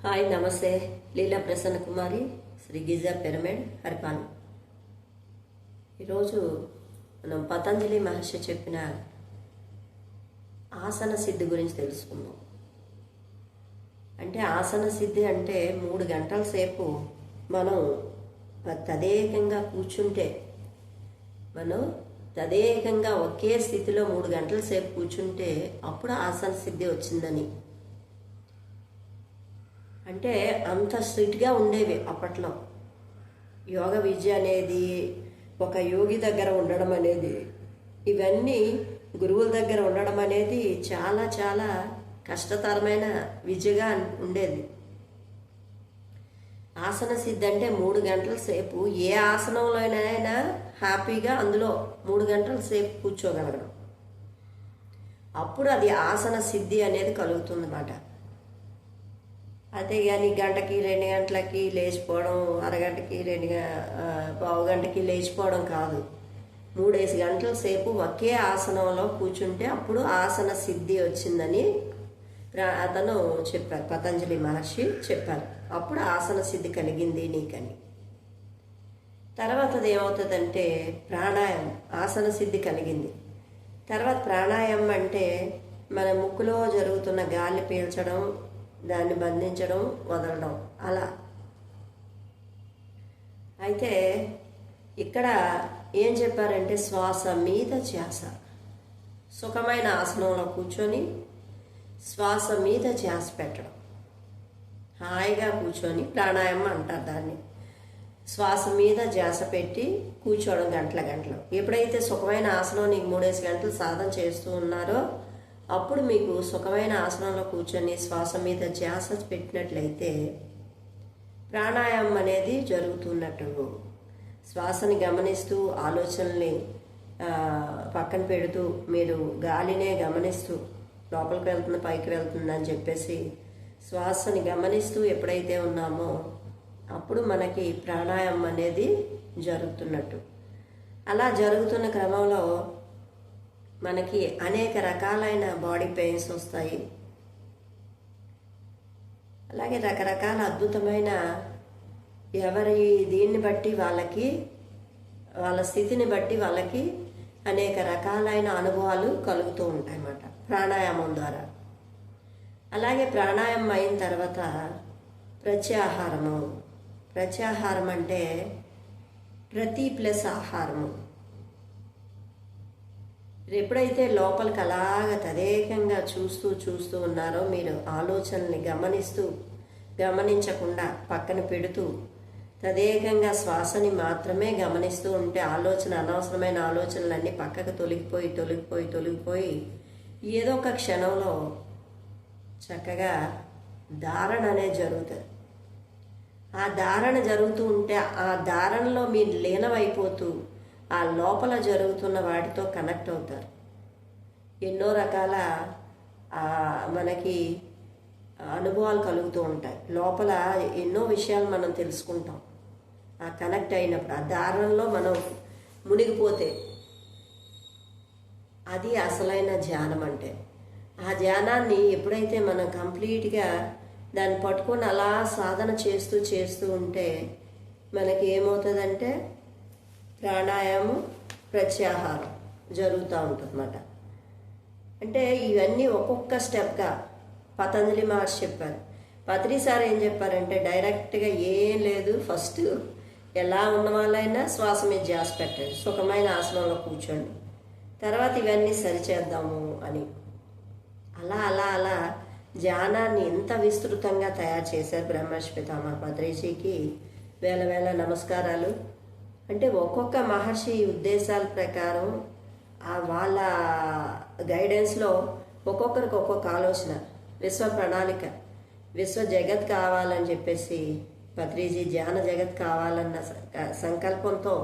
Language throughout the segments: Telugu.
హాయ్ నమస్తే. లీలా ప్రసన్న కుమారి, శ్రీ గిజా పిరమిడ్, హరిపాన్. ఈరోజు మనం పతంజలి మహర్షి చెప్పిన ఆసన సిద్ధి గురించి తెలుసుకుందాం. అంటే ఆసన సిద్ధి అంటే 3 గంటల సేపు మనం తదేకంగా కూర్చుంటే, తదేకంగా ఒకే స్థితిలో 3 గంటల సేపు కూర్చుంటే అప్పుడు ఆసన సిద్ధి వచ్చిందని. అంటే అంత స్ట్రిక్ట్గా ఉండేవి అప్పట్లో. యోగ విద్య అనేది, ఒక యోగి దగ్గర ఉండడం అనేది, ఇవన్నీ గురువుల దగ్గర ఉండడం అనేది చాలా చాలా కష్టతరమైన విద్యగా ఉండేది. ఆసన సిద్ధి అంటే 3 గంటల సేపు ఏ ఆసనంలోనైనా హ్యాపీగా అందులో 3 గంటల సేపు కూర్చోగలగడం. అప్పుడు అది ఆసన సిద్ధి అనేది కలుగుతుందన్నమాట. అదే కానీ గంటకి 2 గంటలకి లేచిపోవడం, అరగంటకి పావు గంటకి లేచిపోవడం కాదు. 3 గంటల సేపు ఒకే ఆసనంలో కూర్చుంటే అప్పుడు ఆసన సిద్ధి వచ్చిందని అతను చెప్పారు, పతంజలి మహర్షి చెప్పారు. అప్పుడు ఆసన సిద్ధి కలిగింది నీకని. తర్వాతది ఏమవుతుందంటే ప్రాణాయామం. ఆసన సిద్ధి కలిగింది తర్వాత ప్రాణాయామం అంటే మన ముక్కులో జరుగుతున్న గాలి పీల్చడం, దాన్ని బంధించడం, వదలడం అలా. అయితే ఇక్కడ ఏం చెప్పారంటే శ్వాస మీద ధ్యాస. సుఖమైన ఆసనంలో కూర్చొని శ్వాస మీద ధ్యాస పెట్టడం, హాయిగా కూర్చొని ప్రాణాయామం అంటారు దాన్ని. శ్వాస మీద ధ్యాస పెట్టి కూర్చోవడం గంటలు. ఎప్పుడైతే సుఖమైన ఆసనం నీకు 3 గంటలు సాధన చేస్తూ ఉన్నారో అప్పుడు మీకు సుఖమైన ఆసనంలో కూర్చొని శ్వాస మీద ధ్యాస పెట్టినట్లయితే ప్రాణాయామం అనేది జరుగుతున్నట్టు. శ్వాసని గమనిస్తూ, ఆలోచనల్ని పక్కన పెడుతూ, మీరు గాలినే గమనిస్తూ, లోపలికి వెళ్తుంది పైకి వెళ్తుందని చెప్పేసి శ్వాసని గమనిస్తూ ఎప్పుడైతే ఉన్నామో అప్పుడు మనకి ప్రాణాయామం అనేది జరుగుతున్నట్టు. అలా జరుగుతున్న క్రమంలో మనకి అనేక రకాలైన బాడీ పెయిన్స్ వస్తాయి. అలాగే రకరకాల అద్భుతమైన దీన్ని బట్టి వాళ్ళ స్థితిని బట్టి వాళ్ళకి అనేక రకాలైన అనుభవాలు కలుగుతూ ఉంటాయి అన్నమాట ప్రాణాయామం ద్వారా. అలాగే ప్రాణాయామం అయిన తర్వాత ప్రత్యాహారం అంటే ప్రతి ప్లస్ ఆహారము. ఎప్పుడైతే లోపలికి అలాగ తదేకంగా చూస్తూ ఉన్నారో, మీరు ఆలోచనల్ని గమనించకుండా పక్కన పెడుతూ తదేకంగా శ్వాసని మాత్రమే గమనిస్తూ ఉంటే అనవసరమైన ఆలోచనలన్నీ పక్కకు తొలగిపోయి ఏదో ఒక క్షణంలో చక్కగా ధారణ అనేది జరుగుతుంది. ఆ ధారణ జరుగుతూ ఉంటే ఆ ధారణలో మీరు లీనమైపోతూ ఆ లోపల జరుగుతున్న వాటితో కనెక్ట్ అవుతారు. ఎన్నో రకాల మనకి అనుభవాలు కలుగుతూ ఉంటాయి. లోపల ఎన్నో విషయాలు మనం తెలుసుకుంటాం ఆ కనెక్ట్ అయినప్పుడు. ఆ ధారణలో మనం మునిగిపోతే అది అసలైన ధ్యానం. అంటే ఆ ధ్యానాన్ని ఎప్పుడైతే మనం కంప్లీట్గా దాన్ని పట్టుకొని అలా సాధన చేస్తూ ఉంటే మనకి ఏమవుతుందంటే ప్రాణాయామం, ప్రత్యాహారం జరుగుతూ ఉంటుందన్నమాట. అంటే ఇవన్నీ ఒక్కొక్క స్టెప్గా పతంజలి మహర్షి చెప్పారు. పత్రి సార్ ఏం చెప్పారంటే డైరెక్ట్గా ఏం లేదు, ఫస్ట్ ఎలా ఉన్న వాళ్ళైనా శ్వాస మీద ధ్యాస పెట్టండి, సుఖమైన ఆసనంలో కూర్చోండి, తర్వాత ఇవన్నీ సరిచేద్దాము అని. అలా ధ్యానాన్ని ఎంత విస్తృతంగా తయారు చేశారు బ్రహ్మర్షి పితామహ పత్రిజీకి వేల నమస్కారాలు. అంటే ఒక్కొక్క మహర్షి ఉద్దేశాల ప్రకారం వాళ్ళ గైడెన్స్లో ఒక్కొక్కరికి ఒక్కొక్క ఆలోచన, విశ్వ ప్రణాళిక, విశ్వ జగత్ కావాలని చెప్పేసి పత్రిజీ ధ్యాన జగత్ కావాలన్న సంకల్పంతో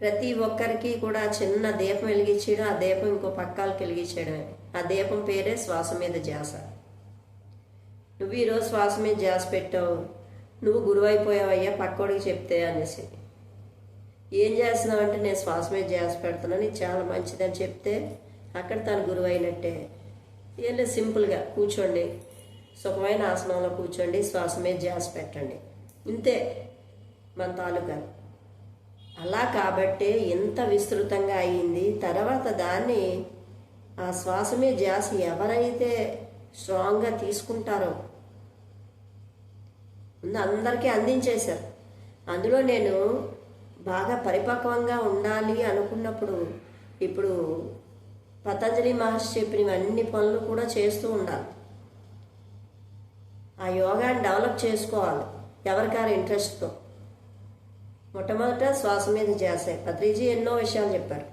ప్రతి ఒక్కరికి కూడా చిన్న దీపం వెలిగించడం, ఆ దీపం ఇంకో పక్కాలకు వెలిగించడమే. ఆ దీపం పేరే శ్వాస మీద ధ్యాస. నువ్వు ఈరోజు శ్వాస మీద ధ్యాస పెట్టావు, నువ్వు గురువైపోయావయ్యా పక్కోడికి చెప్తే అనేసి. ఏం చేస్తున్నావు అంటే నేను శ్వాస మీద ధ్యాస పెడుతున్నాను, ఇది చాలా మంచిదని చెప్తే అక్కడ తను గురువు అయినట్టే. ఏం లేదు, సింపుల్గా కూర్చోండి, సుఖమైన ఆసనంలో కూర్చోండి, శ్వాస మీద ధ్యాస పెట్టండి. ఇంతే మన తాలూకా. అలా కాబట్టే ఎంత విస్తృతంగా అయ్యింది. తర్వాత దాన్ని ఆ శ్వాస మీద ధ్యాస ఎవరైతే స్ట్రాంగ్గా తీసుకుంటారో అందరికీ అందించేశారు. అందులో నేను బాగా పరిపక్వంగా ఉండాలి అనుకున్నప్పుడు ఇప్పుడు పతంజలి మహర్షి చెప్పిన అన్ని పనులు కూడా చేస్తూ ఉండాలి. ఆ యోగాన్ని డెవలప్ చేసుకోవాలి ఎవరికారు ఇంట్రెస్ట్తో. మొట్టమొదట శ్వాస మీద ధ్యాసే. పత్రిజీ ఎన్నో విషయాలు చెప్పారు.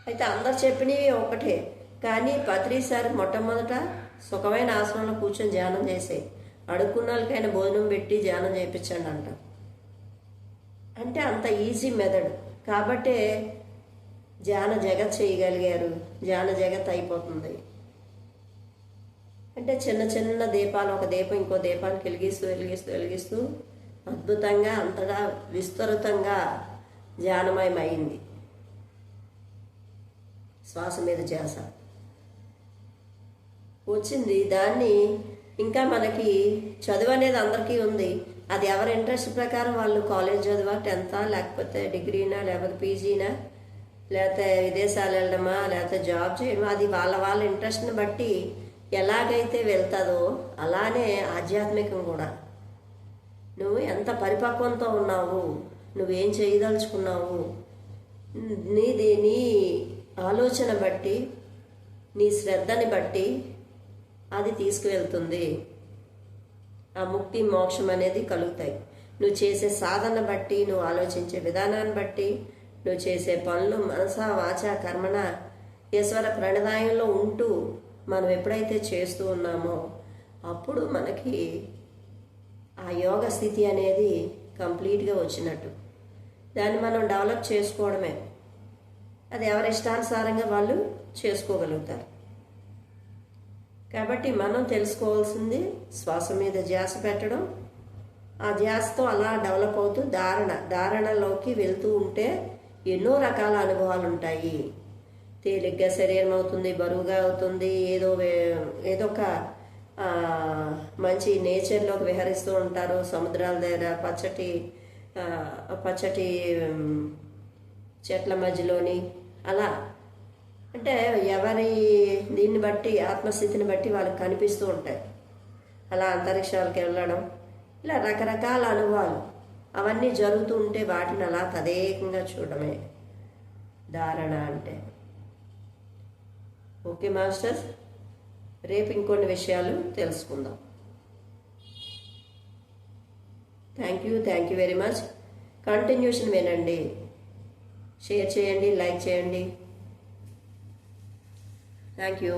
అయితే అందరు చెప్పినవి ఒకటే, కానీ పత్రి సార్ మొట్టమొదట సుఖమైన ఆసనంలో కూర్చొని ధ్యానం చేసే, అడుక్కున్న వాళ్ళకైనా భోజనం పెట్టి ధ్యానం చేయించండి అంటారు. అంటే అంత ఈజీ మెథడ్ కాబట్టే ధ్యాన జగత్ చేయగలిగారు. ధ్యాన జగత్ అయిపోతుంది. అంటే చిన్న చిన్న దీపాలు, ఒక దీపం ఇంకో దీపానికి వెలిగిస్తూ వెలిగిస్తూ వెలిగిస్తూ అద్భుతంగా అంతగా విస్తృతంగా ధ్యానమయమైంది శ్వాస మీద ధ్యాస వచ్చింది. దాన్ని ఇంకా మనకి చదువు అనేది అందరికీ ఉంది. అది ఎవరి ఇంట్రెస్ట్ ప్రకారం వాళ్ళు కాలేజ్ చదివా, 10th లేకపోతే డిగ్రీనా, లేకపోతే పీజీనా, లేకపోతే విదేశాలు వెళ్ళడమా, లేకపోతే జాబ్ చేయడమా, అది వాళ్ళ వాళ్ళ ఇంట్రెస్ట్ని బట్టి ఎలాగైతే వెళ్తుందో అలానే ఆధ్యాత్మికం కూడా. నువ్వు ఎంత పరిపక్వంతో ఉన్నావు, నువ్వేం చేయదలుచుకున్నావు, నీ ఆలోచన బట్టి, నీ శ్రద్ధని బట్టి అది తీసుకువెళ్తుంది. ఆ ముక్తి మోక్షం అనేది కలుగుతాయి. నువ్వు చేసే సాధన బట్టి, నువ్వు ఆలోచించే విధానాన్ని బట్టి, నువ్వు చేసే పనులు మనస వాచ కర్మణ ఈశ్వర ప్రణదాయంలో ఉంటూ మనం ఎప్పుడైతే చేస్తూ ఉన్నామో అప్పుడు మనకి ఆ యోగ స్థితి అనేది కంప్లీట్గా వచ్చినట్టు. దాన్ని మనం డెవలప్ చేసుకోవడమే. అది ఎవరి ఇష్టానుసారంగా వాళ్ళు చేసుకోగలుగుతారు. కాబట్టి మనం తెలుసుకోవాల్సింది శ్వాస మీద ధ్యాస పెట్టడం. ఆ ధ్యాసతో అలా డెవలప్ అవుతూ ధారణలోకి వెళ్తూ ఉంటే ఎన్నో రకాల అనుభవాలు ఉంటాయి. తేలిగ్గా శరీరం అవుతుంది, బరువుగా అవుతుంది, ఏదో ఒక మంచి నేచర్లోకి విహరిస్తూ ఉంటారు. సముద్రాల దగ్గర పచ్చటి చెట్ల మధ్యలోని అలా. అంటే ఎవరి దీన్ని బట్టి, ఆత్మస్థితిని బట్టి వాళ్ళకి కనిపిస్తూ ఉంటాయి. అలా అంతరిక్షాలకు వెళ్ళడం, ఇలా రకరకాల అనుభవాలు అవన్నీ జరుగుతూ ఉంటే వాటిని అలా తదేకంగా చూడడమే ధారణ అంటే. ఓకే మాస్టర్స్, రేపు ఇంకొన్ని విషయాలు తెలుసుకుందాం. Thank you very much. Continuation వినండి, షేర్ చేయండి, లైక్ చేయండి. Thank you.